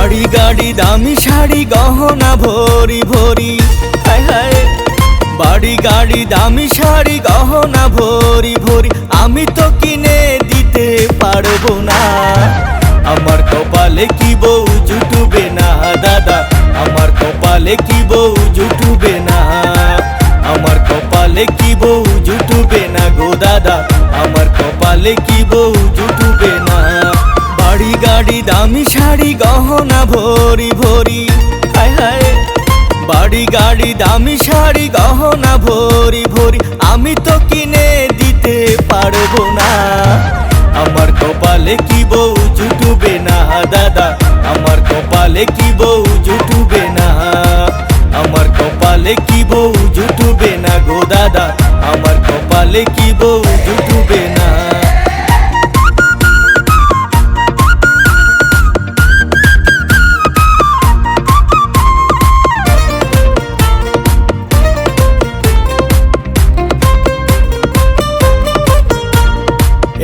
বাড়ি গাড়ি দামি শাড়ি গহনা ভরি ভরি, হায় হায়। বাড়ি গাড়ি দামি শাড়ি গহনা ভরি ভরি, আমি তো কিনে দিতে পারবো না। আমার কপালে কি বউ জুটবে না দাদা, আমার কপালে কি বউ জুটবে না। আমার কপালে কি বউ জুটবে না গো দাদা, আমার কপালে কি বউ জুটবে না। বাড়ি গাড়ি দামি শাড়ি গহনা ভরি ভরি, হায় হায়। বাড়ি গাড়ি দামি শাড়ি গহনা ভরি ভরি, আমি তো কিনে দিতে পারবো না। আমার কপালে কি বউ জুটবে না দাদা, আমার কপালে কি বউ জুটবে না। আমার কপালে কি বউ জুটবে না গো দাদা, আমার কপালে কি বউ জুটবে না।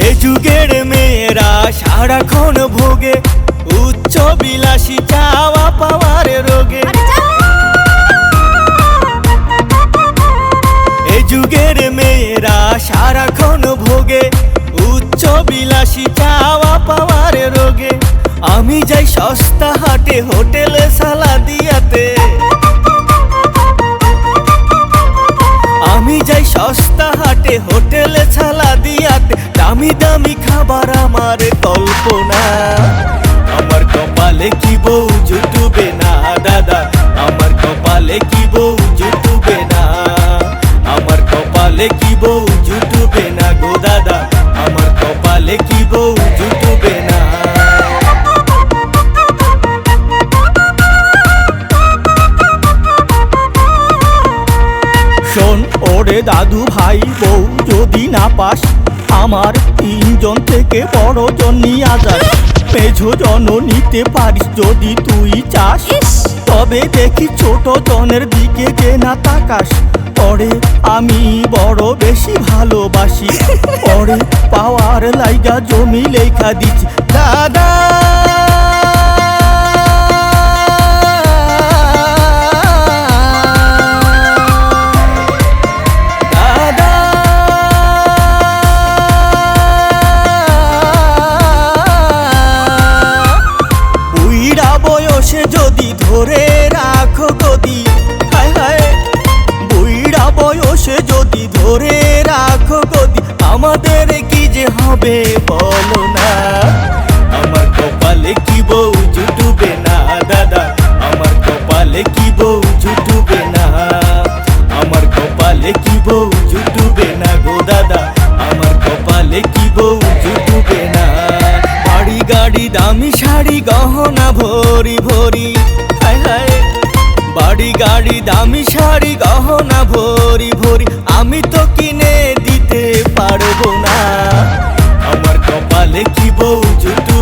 এ যুগের মেয়েরা সারাক্ষণ ভোগে উচ্চ বিলাসী চাওয়া পাওয়ার রোগে। এ যুগের মেয়েরা সারাক্ষণ ভোগে উচ্চ বিলাসী চাওয়া পাওয়ার রোগে। আমি যাই সস্তা হাটে হোটেলে সালাদিয়াতে, আমি যাই সস্তা হাটে হোটেলে সালাদিয়াতে, দামি দামি খাবার আমার কল্পনা। আমার কপালে কি বউ জুটবে না দাদা, আমার কপালে কি বউ জুটবে না। আমার কপালে কি বউ জুটবে না গো দাদা, আমার কপালে কি বউ জুটবে না। শোন ওরে দাদু ভাই, বউ যদি না পাস আমার তিনজন থেকে বড় জন নিয়ে যাস। মেঝো জন নিতে পারিস যদি তুই চাস, তবে দেখি ছোট জনের দিকে যে না তাকাস। পরে আমি বড় বেশি ভালোবাসি, পরে পাওয়ার লাইগা জমি লেখা দিচ্ছি দাদা। যদি ধরে রাখো গদি, হায় হায়। বুইড়া বয়সে যদি ধরে রাখো গদি, আমাদের কি যে হবে বলো না। আমার কপালে কি বউ জুটবে না দাদা, আমার কপালে কি বউ জুটবে না। আমার কপালে কি বউ জুটবে না গো দাদা, আমার কপালে কি বউ জুটবে না। বাড়ি গাড়ি দামি শাড়ি গহনা ভরি ভরি, হায় হায়। বাড়ি গাড়ি দামি শাড়ি গহনা ভরি ভরি, আমি তো কিনে দিতে পারবো না। আমার কপালে কি বউ জুটবে